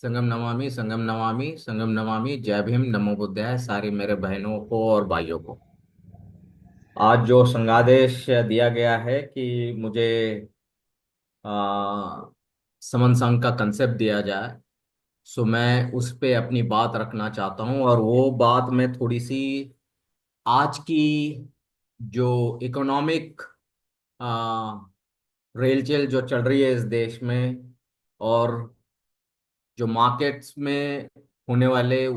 संगम नमामि संगम नमामि। जय भीम, नमो बुद्धाय। सारी मेरे बहनों को और भाइयों को आज जो संज्ञादेश दिया गया है कि मुझे आ, समन संघ का कंसेप्ट दिया जाए, सो मैं उस पे अपनी बात रखना चाहता हूँ। और वो बात मैं थोड़ी सी आज की जो इकोनॉमिक रेलचेल जो चल रही है इस देश में, और जो मार्केट्स में होने वाले आ,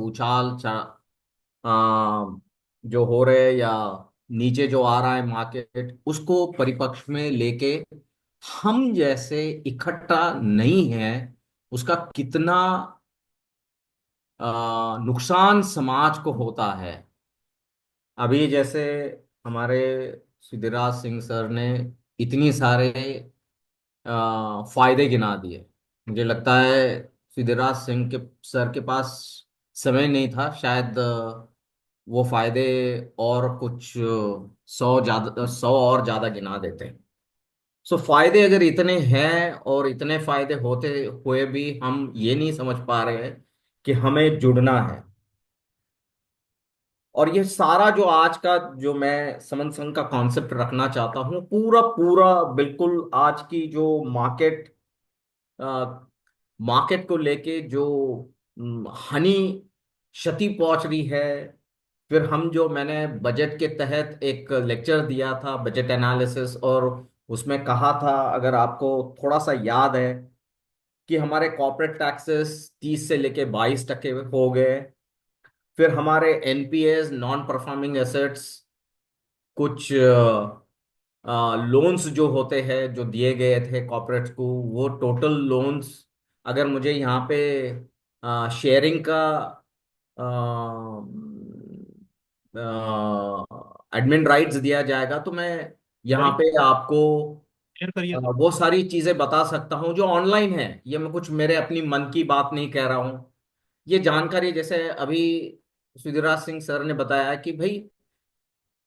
जो हो रहे, या नीचे जो आ रहा है मार्केट, उसको परिपक्ष में लेके हम जैसे इकट्ठा नहीं है, उसका कितना नुकसान समाज को होता है। अभी जैसे हमारे सिद्धराज सिंह सर ने इतनी सारे फायदे गिना दिए। मुझे लगता है सिद्धराज सिंह के सर के पास समय नहीं था, शायद वो फायदे और कुछ 100 और ज्यादा गिना देते हैं। सो फायदे अगर इतने हैं और इतने फायदे होते हुए भी हम ये नहीं समझ पा रहे हैं कि हमें जुड़ना है। और ये सारा जो आज का जो मैं समन संघ का कॉन्सेप्ट रखना चाहता हूँ, पूरा पूरा बिल्कुल आज की जो मार्केट को लेके जो हानि क्षति पहुंच रही है। फिर हम जो मैंने बजट के तहत एक लेक्चर दिया था, बजट एनालिसिस, और उसमें कहा था, अगर आपको थोड़ा सा याद है, कि हमारे कॉर्पोरेट टैक्सेस 30 से लेके 22% हो गए। फिर हमारे एनपीएस, नॉन परफॉर्मिंग एसेट्स, कुछ लोन्स जो होते हैं जो दिए गए थे कॉर्पोरेट्स को, वो टोटल लोन्स, अगर मुझे यहाँ पे शेयरिंग का एडमिन राइट्स दिया जाएगा, तो मैं यहाँ सॉरी। पे आपको शेयर करिए तो। वो सारी चीजें बता सकता हूँ जो ऑनलाइन है। ये मैं कुछ मेरे अपनी मन की बात नहीं कह रहा हूँ। ये जानकारी जैसे अभी सुधीराज सिंह सर ने बताया कि भाई,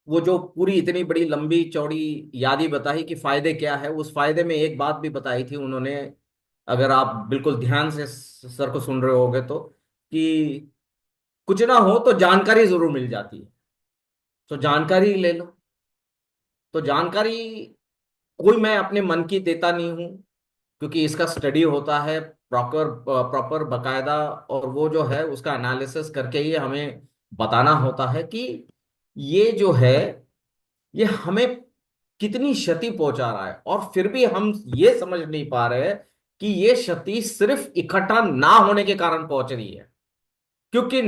वो जो पूरी इतनी बड़ी लंबी चौड़ी यादी बताई कि फायदे क्या है, उस फायदे में एक बात भी बताई थी उन्होंने, अगर आप बिल्कुल ध्यान से सर को सुन रहे होगे तो, कि कुछ ना हो तो जानकारी जरूर मिल जाती है, तो जानकारी ले लो। तो जानकारी कोई मैं अपने मन की देता नहीं हूँ, क्योंकि इसका स्टडी होता है प्रॉपर प्रॉपर बकायदा, और वो जो है उसका एनालिसिस करके ही हमें बताना होता है कि ये जो है, ये हमें कितनी क्षति पहुंचा रहा है। और फिर भी हम ये समझ नहीं पा रहे हैं कि ये क्षति सिर्फ इकट्ठा ना होने के कारण पहुंच रही है। क्योंकि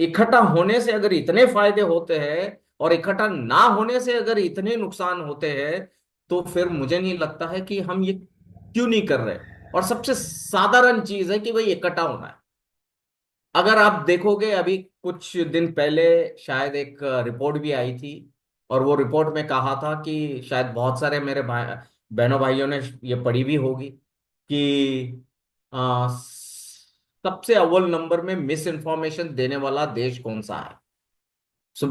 इकट्ठा होने से अगर इतने फायदे होते हैं, और इकट्ठा ना होने से अगर इतने नुकसान होते हैं, तो फिर मुझे नहीं लगता है कि हम ये क्यों नहीं कर रहे। और सबसे साधारण चीज है कि भाई इकट्ठा होना है। अगर आप देखोगे, अभी कुछ दिन पहले शायद एक रिपोर्ट भी आई थी, और वो रिपोर्ट में कहा था कि शायद बहुत सारे मेरे बहनों भाइयों ने ये पढ़ी भी होगी, कि सबसे अव्वल नंबर में मिस इन्फॉर्मेशन देने वाला देश कौन सा है। सो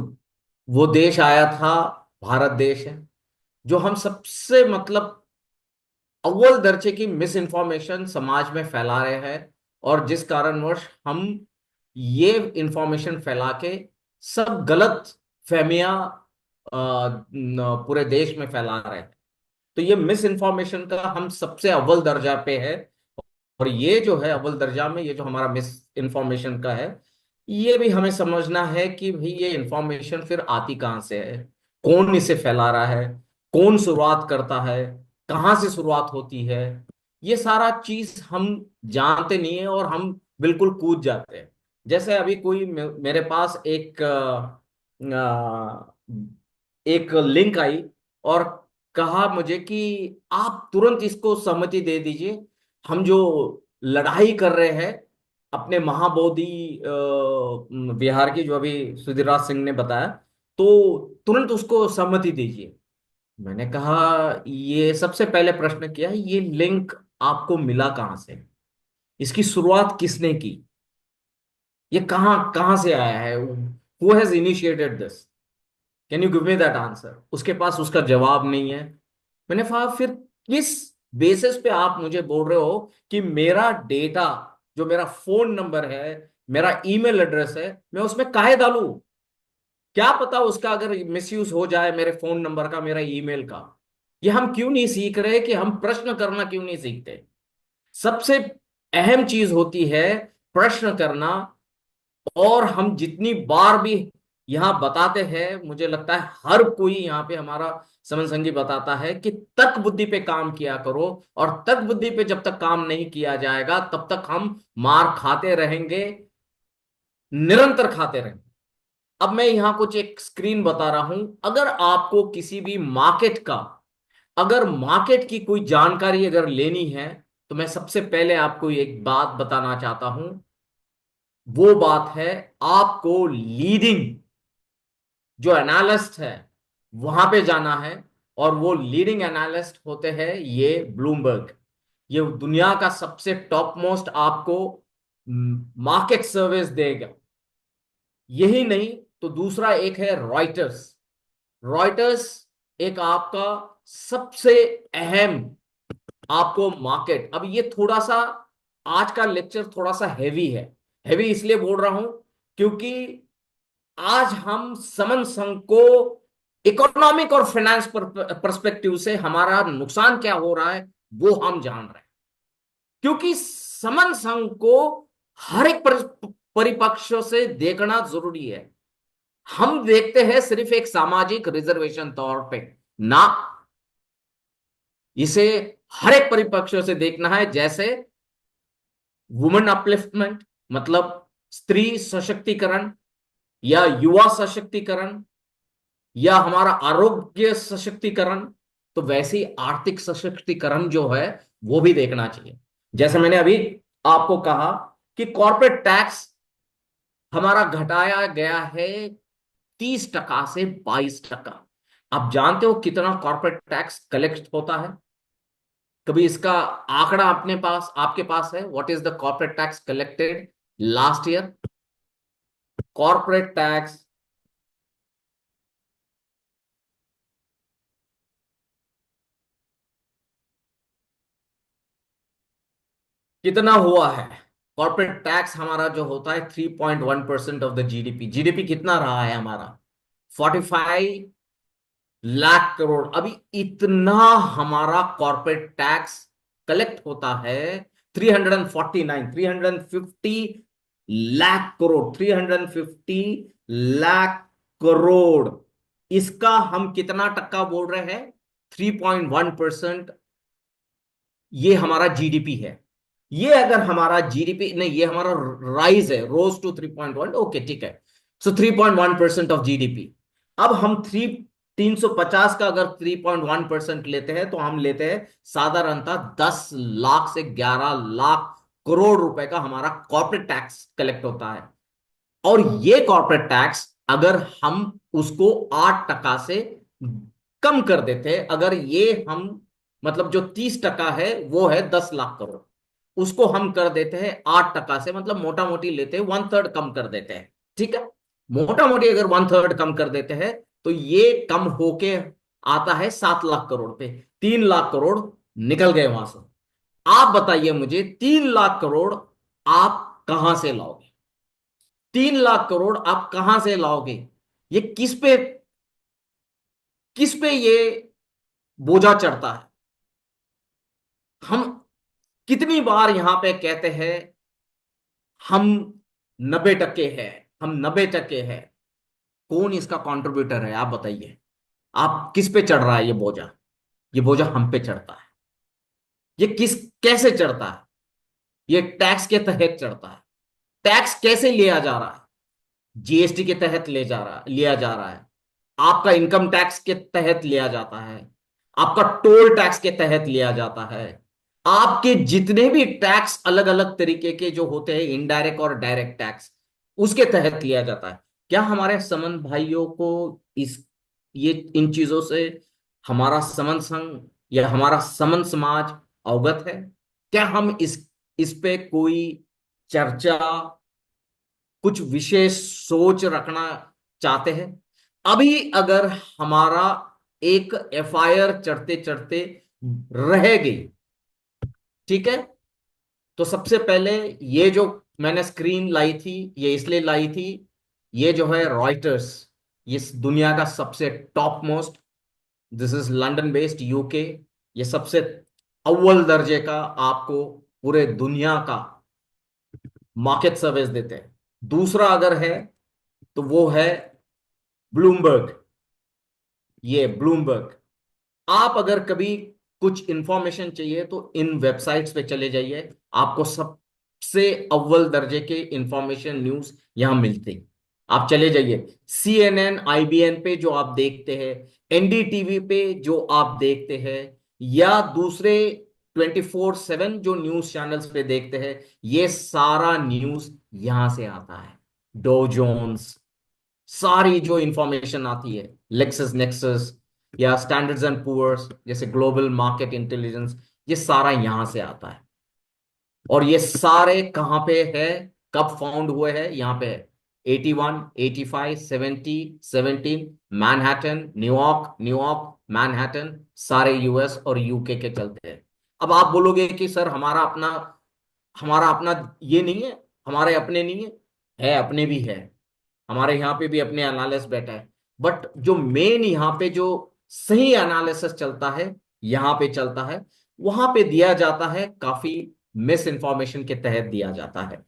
वो देश आया था, भारत देश है, जो हम सबसे मतलब अव्वल दर्जे की मिस इन्फॉर्मेशन समाज में फैला रहे हैं। और जिस कारणवश हम ये इंफॉर्मेशन फैला के सब गलत फहमियां पूरे देश में फैला रहे हैं। तो ये मिस इन्फॉर्मेशन का हम सबसे अव्वल दर्जा पे है। और ये जो है अव्वल दर्जा में, ये जो हमारा मिस इन्फॉर्मेशन का है, ये भी हमें समझना है कि भाई ये इन्फॉर्मेशन फिर आती कहाँ से है, कौन इसे फैला रहा है, कौन शुरुआत करता है, कहाँ से शुरुआत होती है। ये सारा चीज हम जानते नहीं है, और हम बिल्कुल कूद जाते हैं। जैसे अभी कोई मेरे पास एक लिंक आई, और कहा मुझे कि आप तुरंत इसको सहमति दे दीजिए, हम जो लड़ाई कर रहे हैं अपने महाबोधि विहार की, जो अभी सुधीरराज सिंह ने बताया, तो तुरंत उसको सहमति दीजिए। मैंने कहा, ये सबसे पहले प्रश्न किया, ये लिंक आपको मिला कहाँ से, इसकी शुरुआत किसने की, ये कहाँ कहाँ से आया है, who has initiated this, can you give me that answer. उसके पास उसका जवाब नहीं है। मैंने कहा, फिर किस बेसिस पे आप मुझे बोल रहे हो कि मेरा डेटा जो मेरा फोन नंबर है, मेरा ईमेल एड्रेस है, मैं उसमें काहे डालूं? क्या पता उसका अगर मिसयूज हो जाए, मेरे फोन नंबर का, मेरा ईमेल का। ये हम क्यों नहीं सीख रहे कि हम प्रश्न करना क्यों नहीं सीखते? सबसे अहम चीज होती है प्रश्न करना। और हम जितनी बार भी यहां बताते हैं, मुझे लगता है हर कोई यहां पे हमारा समन संगी बताता है कि तर्क बुद्धि पे काम किया करो। और तर्क बुद्धि पे जब तक काम नहीं किया जाएगा, तब तक हम मार खाते रहेंगे, निरंतर खाते रहेंगे। अब मैं यहां कुछ एक स्क्रीन बता रहा हूं। अगर आपको किसी भी मार्केट का, अगर मार्केट की कोई जानकारी अगर लेनी है, तो मैं सबसे पहले आपको एक बात बताना चाहता हूं। वो बात है, आपको लीडिंग जो एनालिस्ट है वहां पे जाना है। और वो लीडिंग एनालिस्ट होते हैं ये ब्लूमबर्ग। ये दुनिया का सबसे टॉप मोस्ट आपको मार्केट सर्विस देगा। यही नहीं तो दूसरा एक है रॉयटर्स। रॉयटर्स एक आपका सबसे अहम आपको मार्केट। अब ये थोड़ा सा, आज का लेक्चर थोड़ा सा हैवी है। हैवी इसलिए बोल रहा हूं क्योंकि आज हम समन संघ को इकोनॉमिक और फाइनेंस परस्पेक्टिव से हमारा नुकसान क्या हो रहा है वो हम जान रहे हैं। क्योंकि समन संघ को हर एक परिपक्ष से देखना जरूरी है। हम देखते हैं सिर्फ एक सामाजिक रिजर्वेशन तौर पे ना, इसे हर एक परिपक्ष से देखना है। जैसे वुमेन अपलिफ्टमेंट, मतलब स्त्री सशक्तिकरण, या युवा सशक्तिकरण, या हमारा आरोग्य सशक्तिकरण, तो वैसे ही आर्थिक सशक्तिकरण जो है वो भी देखना चाहिए। जैसे मैंने अभी आपको कहा कि कॉर्पोरेट टैक्स हमारा घटाया गया है 30% से 22%। आप जानते हो कितना कॉर्पोरेट टैक्स कलेक्ट होता है? कभी इसका आंकड़ा अपने पास, आपके पास है? What is the corporate tax collected last year? Corporate tax कितना हुआ है? कॉर्पोरेट टैक्स हमारा जो होता है 3.1% ऑफ द जीडीपी। जीडीपी कितना रहा है हमारा? 45 लाख करोड़। अभी इतना हमारा कॉर्पोरेट टैक्स कलेक्ट होता है। 350 लाख करोड़, 350 लाख करोड़। इसका हम कितना टक्का बोल रहे हैं? 3.1%। ये हमारा जीडीपी है। ये अगर हमारा जीडीपी नहीं, ये हमारा राइज है, रोज टू 3.1। ओके, ठीक है। सो 3.1% ऑफ जीडीपी। अब हम 350 का अगर 3.1% लेते हैं, तो हम लेते हैं साधारणतः 10 लाख से 11 लाख करोड़ रुपए का हमारा कॉर्पोरेट टैक्स कलेक्ट होता है। और ये कॉर्पोरेट टैक्स अगर हम उसको 8% से कम कर देते हैं, अगर ये हम, मतलब जो 30% है वो है 10 लाख करोड़, उसको हम कर देते हैं 8% से, मतलब मोटा मोटी लेते हैं 1/3 कम कर देते हैं। ठीक है, मोटा मोटी अगर 1/3 कम कर देते हैं, तो ये कम होके आता है 7 लाख करोड़ पे। 3 लाख करोड़ निकल गए वहां से। आप बताइए मुझे, 3 लाख करोड़ आप कहां से लाओगे? 3 लाख करोड़ आप कहां से लाओगे? ये किस पे ये बोझा चढ़ता है? हम कितनी बार यहां पे कहते हैं हम 90% है, हम 90% है। कौन इसका कंट्रीब्यूटर है आप बताइए? आप किस पे चढ़ रहा है ये बोझा? ये बोझा हम पे चढ़ता है। ये कैसे चढ़ता है? ये टैक्स के तहत चढ़ता है। टैक्स कैसे लिया जा रहा है? जीएसटी के तहत लिया जा रहा है। आपका इनकम टैक्स के तहत लिया जाता है। आपका टोल टैक्स के तहत लिया जाता है। आपके जितने भी टैक्स अलग अलग तरीके के जो होते हैं, इनडायरेक्ट और डायरेक्ट टैक्स, उसके तहत लिया जाता है। क्या हमारे समन भाइयों को इस ये इन चीजों से हमारा समन संघ या हमारा समन समाज अवगत है? क्या हम इस पे कोई चर्चा, कुछ विशेष सोच रखना चाहते हैं? अभी अगर हमारा एक एफआईआर चढ़ते चढ़ते रह गई, ठीक है, तो सबसे पहले ये जो मैंने स्क्रीन लाई थी, ये इसलिए लाई थी, ये जो है रॉयटर्स, ये दुनिया का सबसे top most, this is London based UK, ये सबसे अव्वल दर्जे का आपको पूरे दुनिया का मार्केट सर्विस देते हैं। दूसरा अगर है तो वो है ब्लूमबर्ग, ये ब्लूमबर्ग। आप अगर कभी कुछ इंफॉर्मेशन चाहिए तो इन वेबसाइट्स पे चले जाइए, आपको सबसे अव्वल दर्जे के इंफॉर्मेशन न्यूज यहां मिलते हैं। आप चले जाइए CNN IBN पे जो आप देखते हैं, NDTV पे जो आप देखते हैं, या दूसरे 24/7 जो न्यूज चैनल्स पे देखते हैं, ये सारा न्यूज यहां से आता है। डो जोन्स, सारी जो इंफॉर्मेशन आती है, लेक्सस नेक्सस या स्टैंडर्ड्स एंड पुअर्स जैसे ग्लोबल मार्केट इंटेलिजेंस, ये सारा यहां से आता है। और ये सारे कहां पे है, कब फाउंड हुए हैं, यहां पे है 81, 85, 70, 17, मैनहट्टन, न्यूयॉर्क, न्यूयॉर्क, मैनहट्टन, सारे US और UK के चलते हैं। अब आप बोलोगे कि सर हमारा अपना ये नहीं है, हमारे अपने नहीं है अपने भी है, हमारे यहाँ पे भी अपने एनालिस्ट बैठा है। बट जो मेन यहाँ पे जो सही एनालिसिस चलता है, यहाँ पे चलता है, वहां पे दिया जाता है, काफी मिस इन्फॉर्मेशन के तहत दिया जाता है।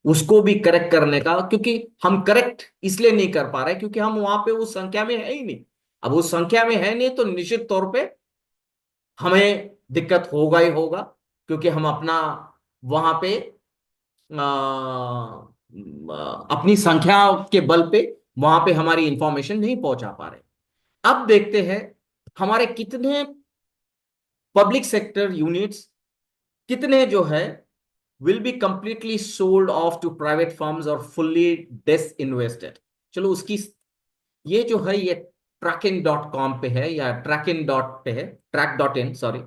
उसको भी करेक्ट करने का, क्योंकि हम करेक्ट इसलिए नहीं कर पा रहे क्योंकि हम वहां पे उस संख्या में है ही नहीं। अब उस संख्या में है नहीं तो निश्चित तौर पे हमें दिक्कत होगा ही होगा, क्योंकि हम अपना वहां पे अपनी संख्या के बल पे वहां पे हमारी इंफॉर्मेशन नहीं पहुंचा पा रहे। अब देखते हैं हमारे कितने पब्लिक सेक्टर यूनिट्स, कितने जो है will be completely sold off to private firms और फुल्ली डिसइन्वेस्टेड। चलो उसकी, ये जो है ये tracking.com पे है या ट्रैकिन डॉट पे है, track.in सॉरी।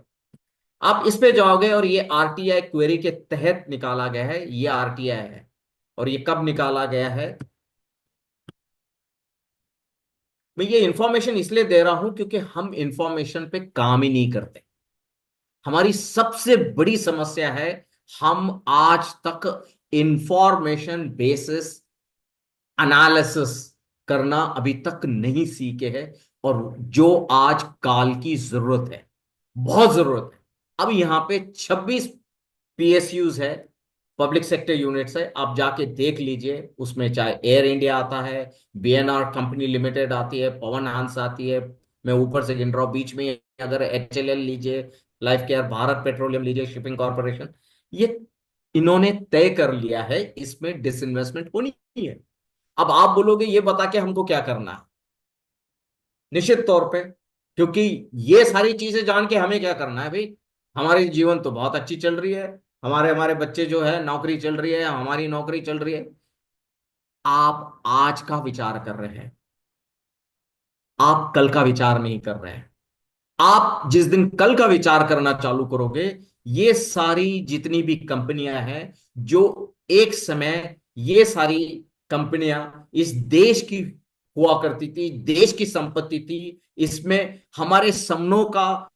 आप इस पे जाओगे और ये RTI क्वेरी के तहत निकाला गया है, ये RTI है। और ये कब निकाला गया है, मैं ये इंफॉर्मेशन इसलिए दे रहा हूं क्योंकि हम इंफॉर्मेशन पे काम ही नहीं करते। हमारी सबसे बड़ी समस्या है, हम आज तक इंफॉर्मेशन बेसिस एनालिसिस करना अभी तक नहीं सीखे हैं, और जो आज काल की जरूरत है, बहुत जरूरत है। अब यहां पे 26 PSUs है, पब्लिक सेक्टर यूनिट्स है, आप जाके देख लीजिए। उसमें चाहे एयर इंडिया आता है, BNR कंपनी लिमिटेड आती है, पवन हंस आती है, मैं ऊपर से गिन रहा हूं, बीच में अगर HLL लीजिए, लाइफ केयर, भारत पेट्रोलियम लीजिए, शिपिंग कॉर्पोरेशन, ये इन्होंने तय कर लिया है इसमें डिसइन्वेस्टमेंट होनी है। अब आप बोलोगे ये बता के हमको क्या करना है, निश्चित तौर पे, क्योंकि ये सारी चीजें जान के हमें क्या करना है भाई, हमारी जीवन तो बहुत अच्छी चल रही है, हमारे हमारे बच्चे जो है नौकरी चल रही है, हमारी नौकरी चल रही है। आप आज का विचार कर रहे हैं, आप कल का विचार नहीं कर रहे हैं। आप जिस दिन कल का विचार करना चालू करोगे, ये सारी जितनी भी कंपनियां हैं, जो एक समय ये सारी कंपनियां इस देश की हुआ करती थी, देश की संपत्ति थी, इसमें हमारे सपनों का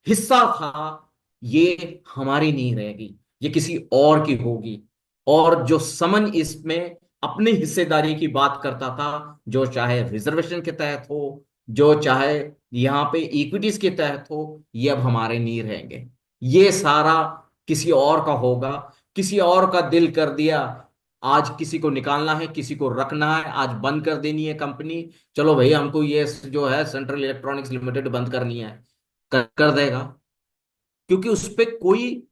हिस्सा था, ये हमारी नहीं रहेगी, ये किसी और की होगी। और जो समन इसमें अपनी हिस्सेदारी की बात करता था, जो चाहे रिजर्वेशन के तहत हो, जो चाहे यहां पे इक्विटीज के तहत हो, ये अब हमारे नहीं रहेंगे, ये सारा किसी और का होगा। किसी और का दिल कर दिया, आज किसी को निकालना है, किसी को रखना है, आज बंद कर देनी है कंपनी, चलो भाई हमको ये जो है सेंट्रल इलेक्ट्रॉनिक्स लिमिटेड बंद करनी है, कर देगा। क्योंकि उस पे कोई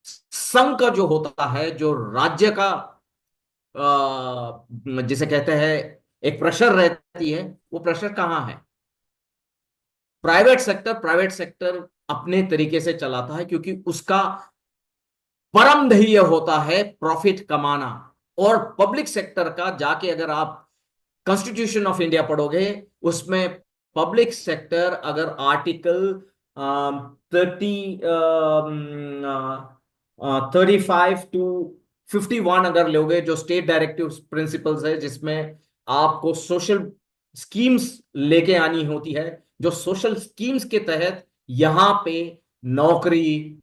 संघ का जो होता है, जो राज्य का जिसे कहते हैं एक प्रेशर रहती है, वो प्रेशर कहाँ है। प्राइवेट सेक्टर अपने तरीके से चलाता है, क्योंकि उसका परम ध्येय होता है प्रॉफिट कमाना। और पब्लिक सेक्टर का जाके अगर आप कॉन्स्टिट्यूशन ऑफ इंडिया पढ़ोगे, उसमें पब्लिक सेक्टर अगर आर्टिकल 35 to 51 अगर लोगे, जो स्टेट डायरेक्टिव प्रिंसिपल्स है, जिसमें आपको सोशल स्कीम्स लेके आनी होती है, जो सोशल स्कीम्स के तहत यहां पे नौकरी,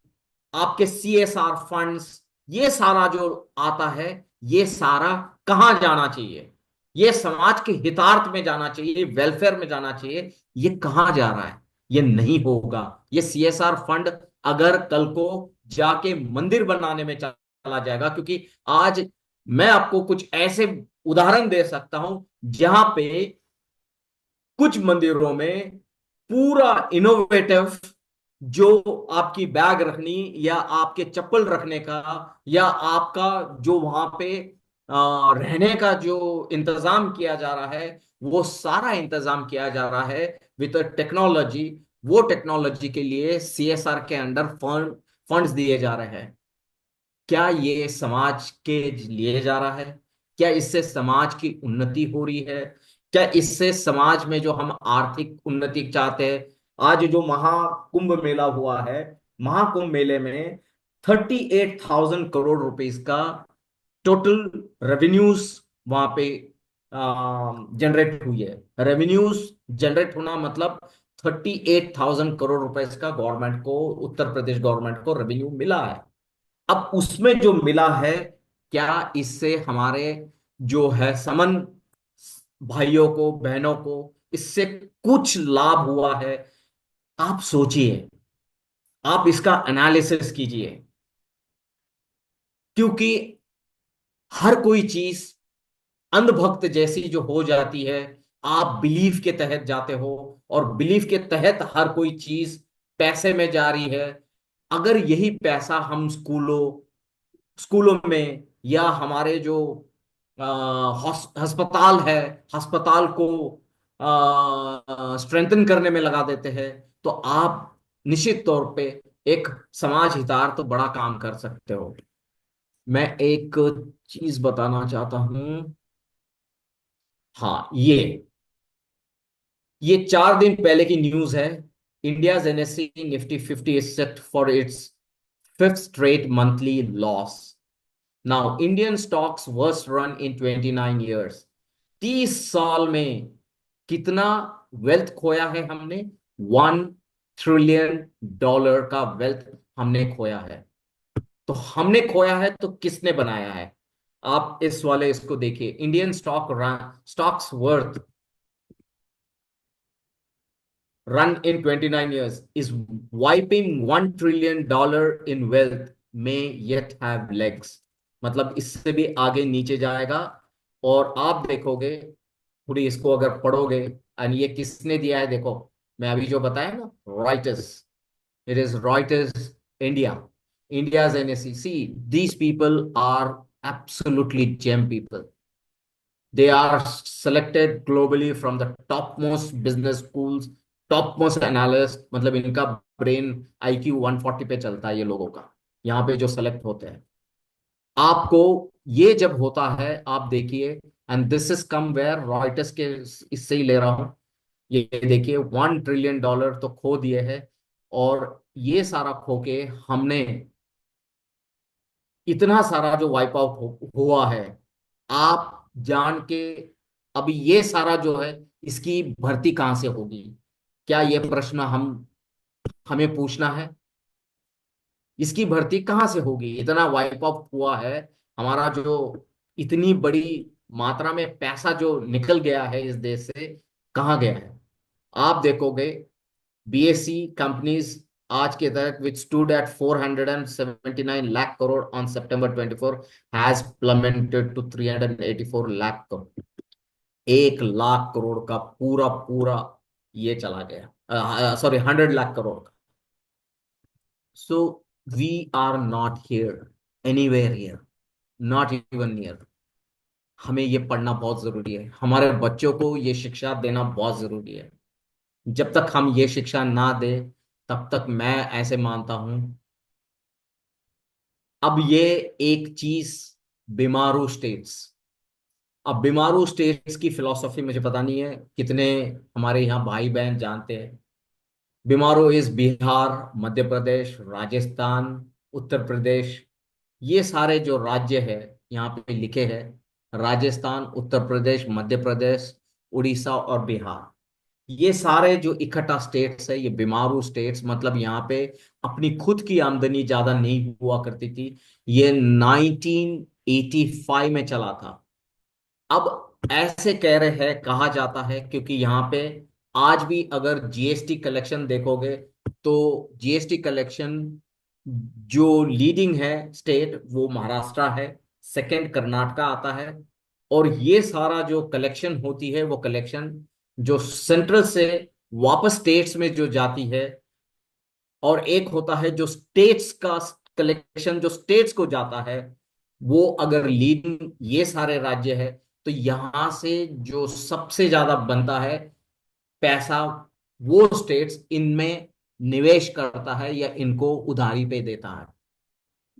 आपके CSR फंड्स, ये सारा जो आता है, ये सारा कहाँ जाना चाहिए? ये समाज के हितार्थ में जाना चाहिए, वेलफेयर में जाना चाहिए। ये कहाँ जा रहा है? ये नहीं होगा। ये सीएसआर फंड अगर कल को जाके मंदिर बनाने में चला जाएगा, क्योंकि आज मैं आपको कुछ ऐसे उदाहरण दे सकता हूं जहां पे कुछ मंदिरों में पूरा इनोवेटिव, जो आपकी बैग रखनी या आपके चप्पल रखने का या आपका जो वहां पे रहने का जो इंतजाम किया जा रहा है, वो सारा इंतजाम किया जा रहा है विद टेक्नोलॉजी। वो टेक्नोलॉजी के लिए सीएसआर के अंडर फंड्स दिए जा रहे हैं। क्या ये समाज के लिए जा रहा है? क्या इससे समाज की उन्नति हो रही है? क्या इससे समाज में जो हम आर्थिक उन्नति चाहते हैं? आज जो महाकुंभ मेला हुआ है, महाकुंभ मेले में 38,000 करोड़ रुपीस का टोटल रेवेन्यूज वहां पे जनरेट हुई है। रेवेन्यूज जनरेट होना मतलब 38,000 करोड़ रुपए का गवर्नमेंट को, उत्तर प्रदेश गवर्नमेंट को रेवेन्यू मिला है। अब उसमें जो मिला है, क्या इससे हमारे जो है समन भाइयों को, बहनों को इससे कुछ लाभ हुआ है? आप सोचिए, आप इसका एनालिसिस कीजिए। क्योंकि हर कोई चीज अंधभक्त जैसी जो हो जाती है, आप बिलीफ के तहत जाते हो और बिलीफ के तहत हर कोई चीज पैसे में जा रही है। अगर यही पैसा हम स्कूलों में या हमारे जो अस्पताल है, अस्पताल को स्ट्रेंथन करने में लगा देते हैं, तो आप निश्चित तौर पे एक समाज हितार्थ तो बड़ा काम कर सकते हो। मैं एक चीज बताना चाहता हूं। हाँ, ये 4 दिन पहले की न्यूज है। India NSC Nifty 50 is set for its fifth straight monthly loss. Now Indian stocks worst run in 29 years. 30 साल में कितना वेल्थ खोया है हमने? $1 ट्रिलियन का वेल्थ हमने खोया है। तो हमने खोया है तो किसने बनाया है? आप इस वाले इसको देखिए। Indian stocks worth run in 29 years is wiping $1 trillion in wealth may yet have legs। मतलब इससे भी आगे नीचे जाएगा। और आप देखोगे, पूरी इसको अगर पढ़ोगे, और ये किसने दिया है देखो, मैं अभी जो बताया ना, Reuters. It is Reuters India, India's NSC. See, these people are absolutely gem people. They are selected globally from the topmost business schools, topmost analyst। मतलब इनका ब्रेन IQ 140 पे चलता है ये लोगों का, यहाँ पे जो सेलेक्ट होते हैं। आपको ये जब होता है, आप देखिए, and this is come where Reuters के, इससे ही ले रहा हूं। ये देखिए, $1 ट्रिलियन तो खो दिए हैं। और ये सारा खो के हमने इतना सारा जो वाइप आउट हुआ है, आप जान के, अभी ये सारा जो है, इसकी भर्ती कहां से होगी? क्या ये प्रश्न हमें पूछना है? इसकी भर्ती कहां से होगी? इतना वाइप आउट हुआ है हमारा, जो इतनी बड़ी मात्रा में पैसा जो निकल गया है इस देश से, कहाँ गया है? आप देखोगे, BSE companies आज के तक which stood at 479 lakh crore on September 24 has plummeted to 384 lakh crore। 1 lakh crore का पूरा पूरा ये चला गया, सॉरी, 100 लाख करोड़ का। So we are not here anywhere here, not even near. हमें ये पढ़ना बहुत जरूरी है, हमारे बच्चों को ये शिक्षा देना बहुत जरूरी है। जब तक हम ये शिक्षा ना दे, तब तक मैं ऐसे मानता हूं। अब ये एक चीज, बीमारू स्टेट्स। अब बीमारू स्टेट्स की फिलॉसफी मुझे पता नहीं है कितने हमारे यहाँ भाई बहन जानते हैं। बीमारू इज बिहार, मध्य प्रदेश, राजस्थान, उत्तर प्रदेश। ये सारे जो राज्य है यहाँ पे लिखे हैं, राजस्थान, उत्तर प्रदेश, मध्य प्रदेश, उड़ीसा और बिहार। ये सारे जो इकट्ठा स्टेट्स है, ये बीमारू स्टेट्स, मतलब यहाँ पे अपनी खुद की आमदनी ज्यादा नहीं हुआ करती थी। ये 1985 में चला था। अब ऐसे कह रहे हैं, कहा जाता है, क्योंकि यहाँ पे आज भी अगर जीएसटी कलेक्शन देखोगे तो जीएसटी कलेक्शन जो लीडिंग है स्टेट वो महाराष्ट्र है, सेकंड कर्नाटका आता है। और ये सारा जो कलेक्शन होती है वो कलेक्शन जो सेंट्रल से वापस स्टेट्स में जो जाती है, और एक होता है जो स्टेट्स का कलेक्शन जो स्टेट्स को जाता है, वो अगर लीडिंग ये सारे राज्य है, तो यहां से जो सबसे ज्यादा बनता है पैसा, वो स्टेट्स इनमें निवेश करता है या इनको उधारी पे देता है।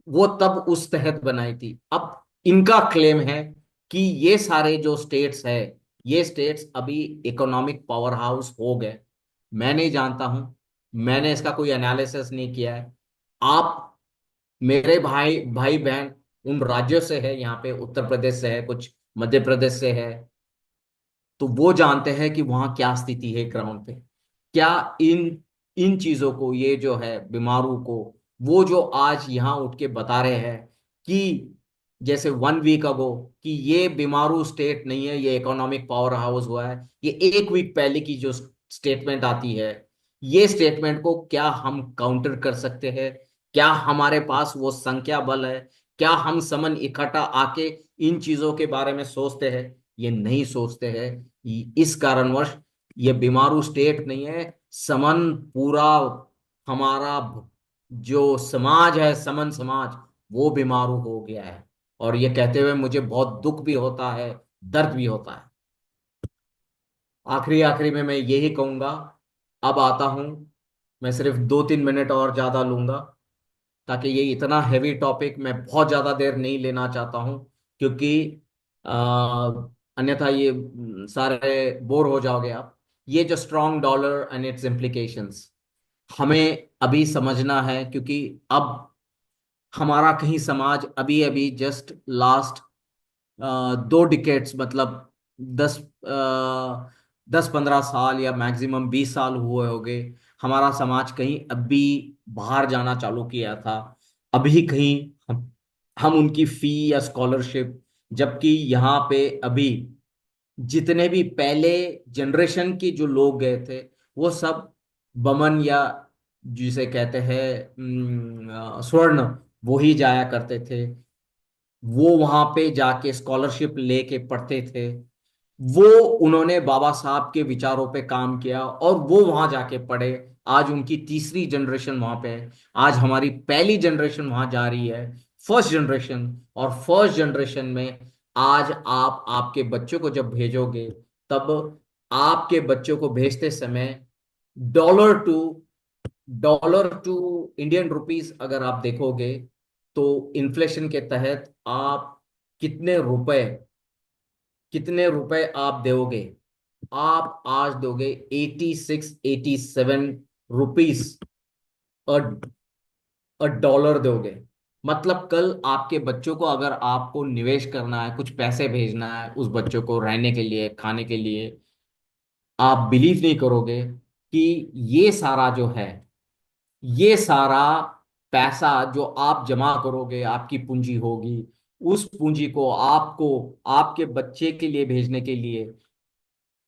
वो तब उस तहत बनाई थी। अब इनका क्लेम है कि ये सारे जो स्टेट्स है, ये स्टेट्स अभी इकोनॉमिक पावर हाउस हो गए। मैं नहीं जानता हूं, मैंने इसका कोई एनालिसिस नहीं किया है। आप, मेरे भाई भाई बहन उन राज्यों से है, यहाँ पे उत्तर प्रदेश से है, कुछ मध्य प्रदेश से है, तो वो जानते हैं कि वहां क्या स्थिति है ग्राउंड पे। क्या इन इन चीजों को, ये जो है बीमारू को, वो जो आज यहाँ उठ के बता रहे हैं कि जैसे 1 वीक अगो कि ये बीमारू स्टेट नहीं है, ये इकोनॉमिक पावर हाउस हुआ है, ये 1 वीक पहले की जो स्टेटमेंट आती है, ये स्टेटमेंट को क्या हम काउंटर कर सकते हैं? क्या हमारे पास वो संख्या बल है? क्या हम समन इकट्ठा आके इन चीजों के बारे में सोचते हैं? ये नहीं सोचते हैं। इस कारणवश ये बीमारू स्टेट नहीं है, समन पूरा हमारा जो समाज है, समन समाज, वो बीमारू हो गया है। और ये कहते हुए मुझे बहुत दुख भी होता है, दर्द भी होता है। आखिरी आखिरी में मैं यही कहूंगा, अब आता हूं, मैं सिर्फ 2-3 मिनट और ज्यादा लूंगा, ताकि ये इतना हैवी टॉपिक मैं बहुत ज्यादा देर नहीं लेना चाहता हूं, क्योंकि अन्यथा ये सारे बोर हो जाओगे आप। ये जो strong dollar and it's implications हमें अभी समझना है, क्योंकि अब हमारा कहीं समाज अभी अभी जस्ट लास्ट 2 डिकेट्स, मतलब 10-15 साल या मैक्सिमम 20 साल हुए होंगे, हमारा समाज कहीं अभी बाहर जाना चालू किया था। अभी कहीं हम उनकी फी या स्कॉलरशिप, जबकि यहाँ पे अभी जितने भी पहले जनरेशन की जो लोग गए थे, वो सब बमन या जिसे कहते हैं स्वर्ण, वो ही जाया करते थे। वो वहां पे जाके स्कॉलरशिप लेके पढ़ते थे। वो उन्होंने बाबा साहब के विचारों पे काम किया और वो वहां जाके पढ़े। आज उनकी तीसरी जनरेशन वहां पे है, आज हमारी पहली जनरेशन वहां जा रही है, फर्स्ट जनरेशन। और फर्स्ट जनरेशन में आज आप आपके बच्चों को जब भेजोगे, तब आपके बच्चों को भेजते समय डॉलर टू इंडियन रुपीस अगर आप देखोगे, तो इन्फ्लेशन के तहत आप कितने रुपए कितने रुपए आप दोगे? आप आज दोगे 86-87 रुपीस डॉलर दोगे। मतलब कल आपके बच्चों को अगर आपको निवेश करना है, कुछ पैसे भेजना है उस बच्चों को रहने के लिए, खाने के लिए, आप बिलीव नहीं करोगे कि ये सारा जो है, ये सारा पैसा जो आप जमा करोगे, आपकी पूंजी होगी, उस पूंजी को आपको आपके बच्चे के लिए भेजने के लिए,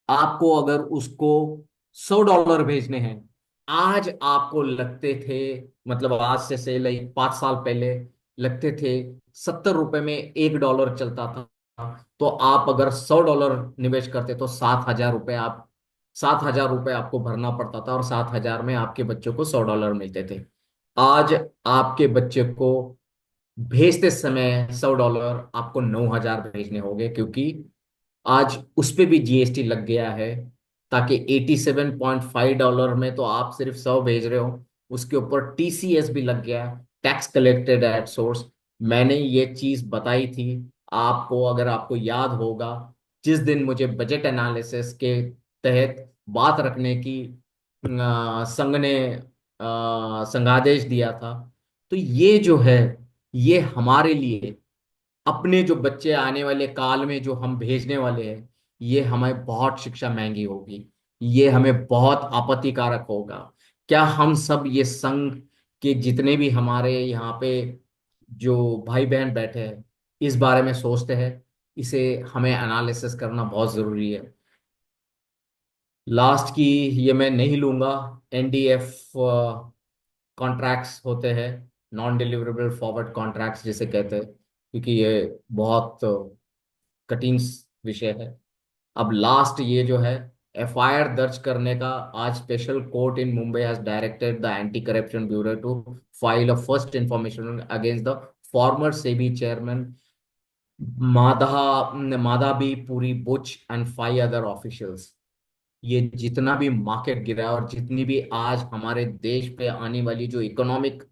आपको अगर उसको $100 भेजने हैं, आज आपको लगते थे, मतलब आज से लाइक 5 साल पहले लगते थे, $70 में $1 चलता था। तो आप अगर $100 निवेश करते तो 7,000 रुपये, आप 7,000 रुपये आपको भरना पड़ता था, और 7,000 में आपके बच्चों को $100 मिलते थे। आज आपके बच्चे को भेजते समय $100 आपको 9,000 भेजने होंगे, क्योंकि आज उस पे भी जीएसटी लग गया है। ताकि $87.5 में तो आप सिर्फ 100 भेज रहे हो, उसके ऊपर टीसीएस भी लग गया, टैक्स कलेक्टेड एट सोर्स। मैंने ये चीज बताई थी आपको, अगर आपको याद होगा, जिस दिन मुझे बजट एनालिसिस के तहत बात रखने की संघ ने संघादेश दिया था। तो ये जो है, ये हमारे लिए, अपने जो बच्चे आने वाले काल में जो हम भेजने वाले हैं, ये हमें बहुत शिक्षा महंगी होगी। ये हमें बहुत आपत्तिकारक होगा। क्या हम सब ये संघ के जितने भी हमारे यहाँ पे जो भाई बहन बैठे हैं इस बारे में सोचते हैं? इसे हमें एनालिसिस करना बहुत जरूरी है। लास्ट की ये मैं नहीं लूंगा। एनडीएफ कॉन्ट्रैक्ट्स होते हैं, नॉन डिलीवरेबल फॉरवर्ड कॉन्ट्रैक्ट्स जिसे कहते हैं, क्योंकि ये बहुत कठिन विषय है। अब लास्ट ये जो है, एफआईआर दर्ज करने का, आज special court in Mumbai has directed the anti corruption bureau to file a first information against the former SEBI chairman Madhabi Puri Buch and 5 other officials. ये जितना भी मार्केट गिरा है और जितनी भी आज हमारे देश पे आने वाली जो इकोनॉमिक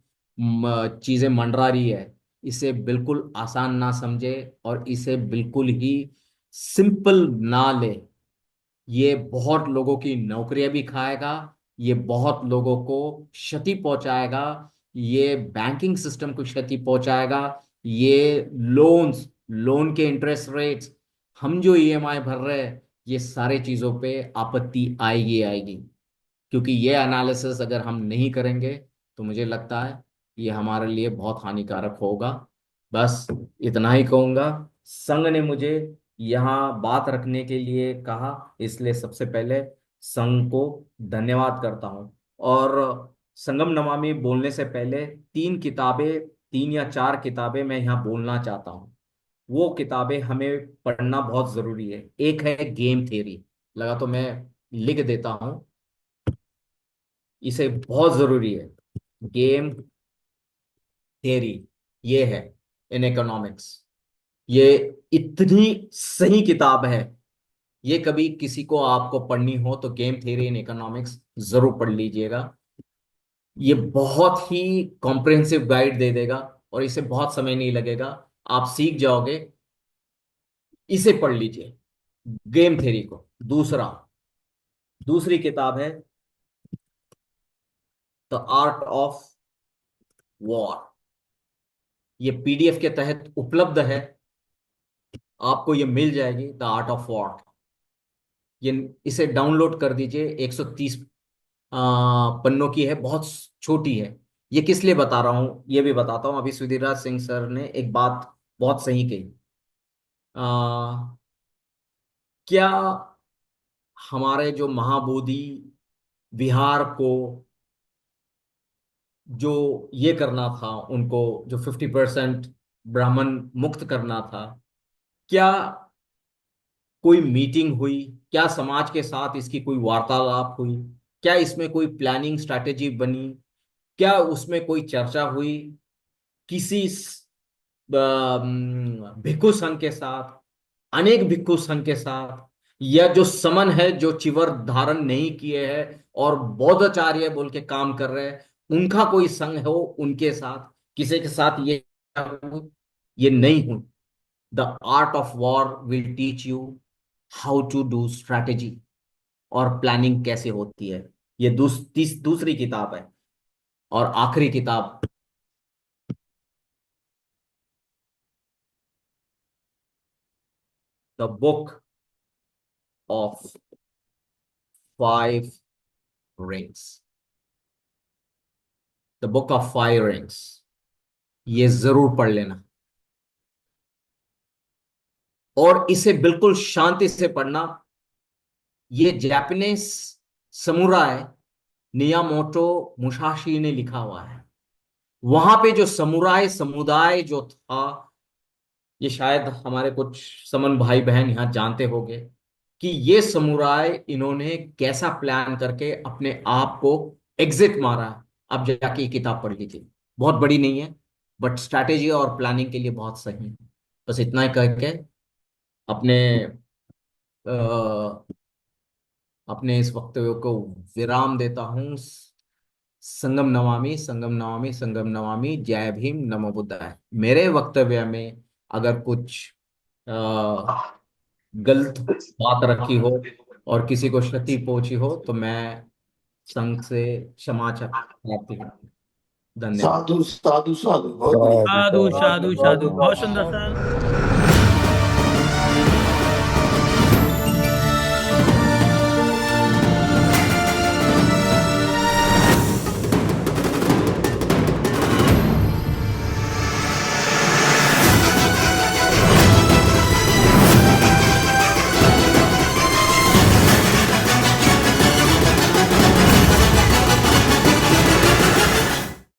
चीजें मंडरा रही है, इसे बिल्कुल आसान ना समझे और इसे बिल्कुल ही सिंपल ना ले। ये बहुत लोगों की नौकरियां भी खाएगा, ये बहुत लोगों को क्षति पहुंचाएगा, ये बैंकिंग सिस्टम को क्षति पहुंचाएगा। ये लोन के इंटरेस्ट रेट्स, हम जो ईएमआई भर रहे हैं, ये सारे चीजों पे आपत्ति आएगी आएगी। क्योंकि ये एनालिसिस अगर हम नहीं करेंगे तो मुझे लगता है ये हमारे लिए बहुत हानिकारक होगा। बस इतना ही कहूंगा। संघ ने मुझे यहाँ बात रखने के लिए कहा, इसलिए सबसे पहले संघ को धन्यवाद करता हूँ। और संगम नमामि बोलने से पहले 3 किताबें, 3 या 4 किताबें मैं यहाँ बोलना चाहता हूँ। वो किताबें हमें पढ़ना बहुत जरूरी है। एक है गेम थ्योरी, लगा तो मैं लिख देता हूँ, इसे बहुत जरूरी है। गेम थ्योरी ये है इन इकोनॉमिक्स। ये इतनी सही किताब है, ये कभी किसी को आपको पढ़नी हो तो गेम थ्योरी इन इकोनॉमिक्स जरूर पढ़ लीजिएगा। ये बहुत ही कॉम्प्रिहेंसिव गाइड दे देगा और इसे बहुत समय नहीं लगेगा, आप सीख जाओगे। इसे पढ़ लीजिए, गेम थ्योरी को। दूसरी किताब है द आर्ट ऑफ वॉर। ये पीडीएफ के तहत उपलब्ध है, आपको ये मिल जाएगी, द आर्ट ऑफ वॉर। ये इसे डाउनलोड कर दीजिए। 130 पन्नों की है, बहुत छोटी है। ये किस लिए बता रहा हूं ये भी बताता हूं। अभी सुधीरराज सिंह सर ने एक बात बहुत सही कही। आ, क्या हमारे जो महाबोधि विहार को जो ये करना था, उनको जो 50% ब्राह्मण मुक्त करना था, क्या कोई मीटिंग हुई? क्या समाज के साथ इसकी कोई वार्तालाप हुई? क्या इसमें कोई प्लानिंग स्ट्रैटेजी बनी? क्या उसमें कोई चर्चा हुई किसी भिक्षु संघ के साथ, अनेक भिक्षु संघ के साथ, या जो समन है जो चिवर धारण नहीं किए हैं और बौद्धाचार्य बोल के काम कर रहे हैं, उनका कोई संघ हो उनके साथ, किसी के साथ ये नहीं हुई। The art of war will teach you how to do strategy और प्लानिंग कैसे होती है। ये दूसरी किताब है। और आखिरी किताब, the book of 5 rings. The book of 5 rings, ये जरूर पढ़ लेना और इसे बिल्कुल शांति से पढ़ना। ये जापानीज समुराय नियामोटो मुसाशी ने लिखा हुआ है। वहां पे जो समुराय समुदाय जो था, ये शायद हमारे कुछ समन भाई बहन यहाँ जानते होंगे कि ये समुराय इन्होंने कैसा प्लान करके अपने आप को एग्जिट मारा। अब जाके ये किताब पढ़ लीजिए, बहुत बड़ी नहीं है, बट स्ट्रैटेजी और प्लानिंग के लिए बहुत सही है। बस इतना ही कह के अपने अ, अपने इस वक्तव्य को विराम देता हूँ। संगम नमामि, संगम नमामि, संगम नमामि। जय भीम, नमो बुद्धाय। मेरे वक्तव्य में अगर कुछ अ, गलत बात रखी हो और किसी को क्षति पहुंची हो तो मैं संघ से क्षमा प्रार्थी हूँ। धन्यवाद। साधु साधु साधु, बहुत बढ़िया। साधु साधु साधु, बहुत सुंदर सर।